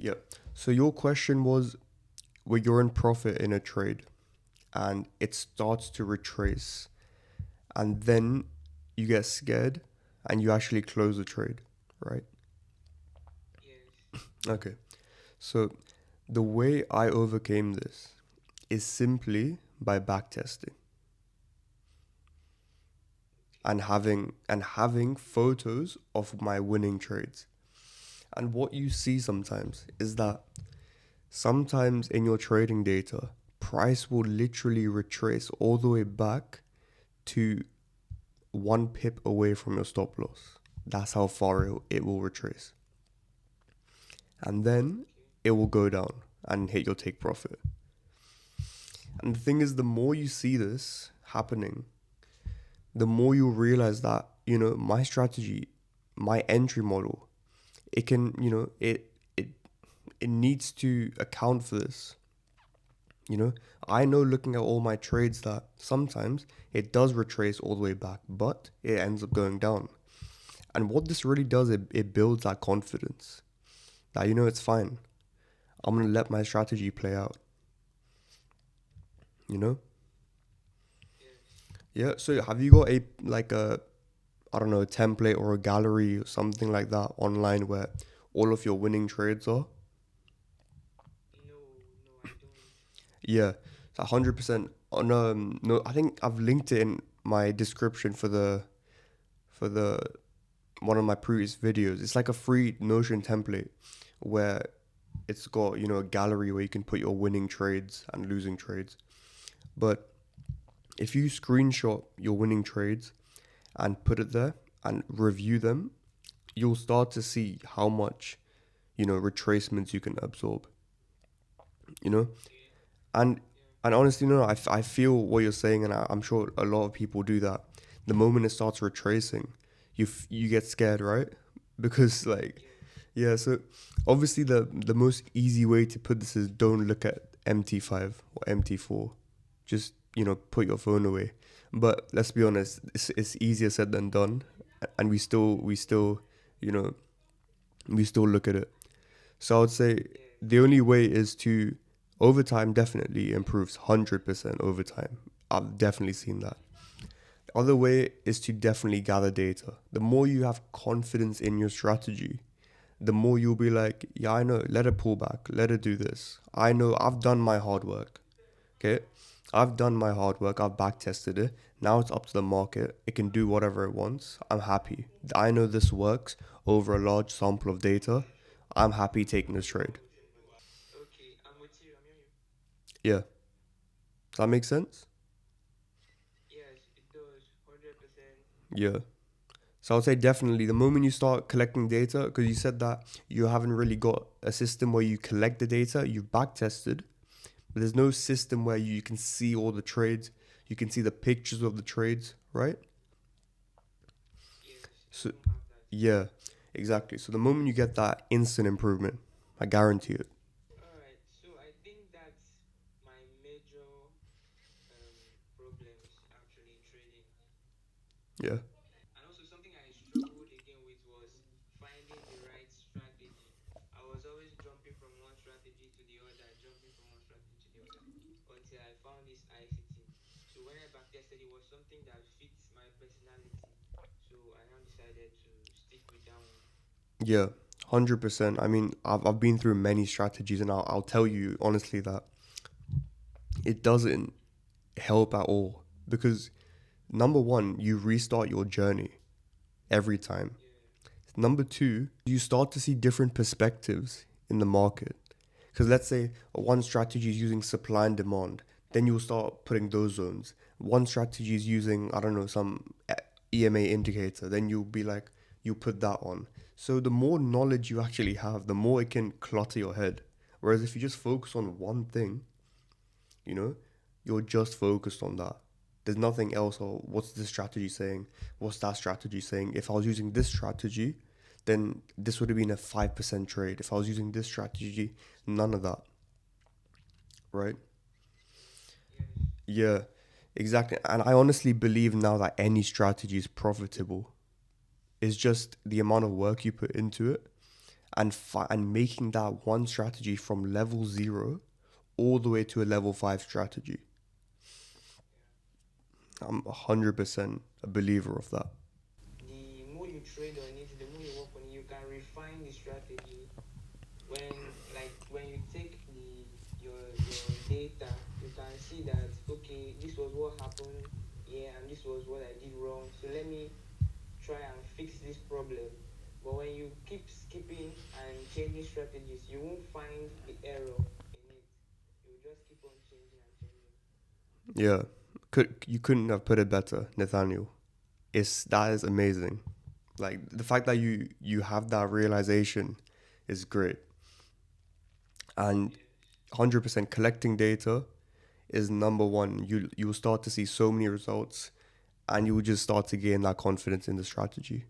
Yeah. So your question was, where you're in profit in a trade and it starts to retrace, and then you get scared and you actually close the trade, right? Yes. Okay. So the way I overcame this is simply by backtesting and Okay. having photos of my winning trades. And what you see sometimes is that sometimes in your trading data, price will literally retrace all the way back to 1 pip away from your stop loss. That's how far it will retrace. And then Okay. it will go down and hit your take profit. And the thing is, the more you see this happening, the more you realize that, my strategy, my entry model, it can, it needs to account for this. You know, I know looking at all my trades that sometimes it does retrace all the way back, but it ends up going down. And what this really does, it builds that confidence that, it's fine. I'm going to let my strategy play out, you know? Yes. Yeah. So have you got I don't know, a template or a gallery or something like that online where all of your winning trades are? No, no, I don't. Yeah. It's 100%. Oh, no, no, I think I've linked it in my description for the one of my previous videos. It's like a free Notion template where it's got, a gallery where you can put your winning trades and losing trades. But if you screenshot your winning trades and put it there and review them, you'll start to see how much, retracements you can absorb, you know? Okay. And Yeah. and honestly, no, I feel what you're saying, and I'm sure a lot of people do that. The moment it starts retracing, you get scared, right? Because like, Yes. yeah. So obviously, the most easy way to put this is don't look at MT5 or MT4. Just put your phone away. But let's be honest, it's easier said than done, and we still you know we still look at it. So I would say Yes. the only way is to overtime definitely improves 100% overtime. I've definitely seen that. The other way is to definitely gather data. The more you have confidence in your strategy, the more you'll be like, yeah, I know, let it pull back, let it do this. I know I've done my hard work. Okay? I've done my hard work, I've back tested it. Now it's up to the market. It can do whatever it wants. I'm happy. I know this works over a large sample of data. I'm happy taking this trade. Okay, I'm with you. I'm hearing you. Yeah. Does that make sense? Yes, it does. 100%. Yeah. So I would say definitely the moment you start collecting data, because you said that you haven't really got a system where you collect the data, you've back tested, but there's no system where you can see all the trades, you can see the pictures of the trades, right? Yes, I So don't have that. yeah, exactly. So the moment you get that instant improvement, I guarantee it. Alright, so I think that's my major problems actually in trading. Yeah. And also something I struggled again with was finding the right strategy. I was always jumping from one strategy to the other, jumping from one strategy to the other, until I found this ICT. So when I backtested, it was something that fits my personality. So I now decided to stick with that one. Yeah. 100%. I mean, I've been through many strategies, and I'll tell you honestly that it doesn't help at all because number one, you restart your journey every time. Yeah. Number two, you start to see different perspectives in the market. Because let's say one strategy is using supply and demand, then you'll start putting those zones. One strategy is using, I don't know, some EMA indicator, then you'll be like, you put that on. So the more knowledge you actually have, the more it can clutter your head. Whereas if you just focus on one thing, you know, you're just focused on that. There's nothing else. Or what's this strategy saying? What's that strategy saying? If I was using this strategy, then this would have been a 5% trade. If I was using this strategy, none of that, right? Yes. Yeah, exactly. And I honestly believe now that any strategy is profitable. It's just the amount of work you put into it and making that one strategy from level 0 all the way to a level 5 strategy. I'm 100% a believer of that. The more you trade on it, the more you work on it, you can refine the strategy. When you take your data, you can see that okay, this was what happened here and this was what I did wrong. So let me try and fix this problem. But when you keep skipping and changing strategies, you won't find the error in it. You will just keep on changing and changing. Yeah, you couldn't have put it better, Nathaniel. That is amazing. Like the fact that you have that realization is great. And Yeah. 100% collecting data is number one. You will start to see so many results, and you will just start to gain that confidence in the strategy.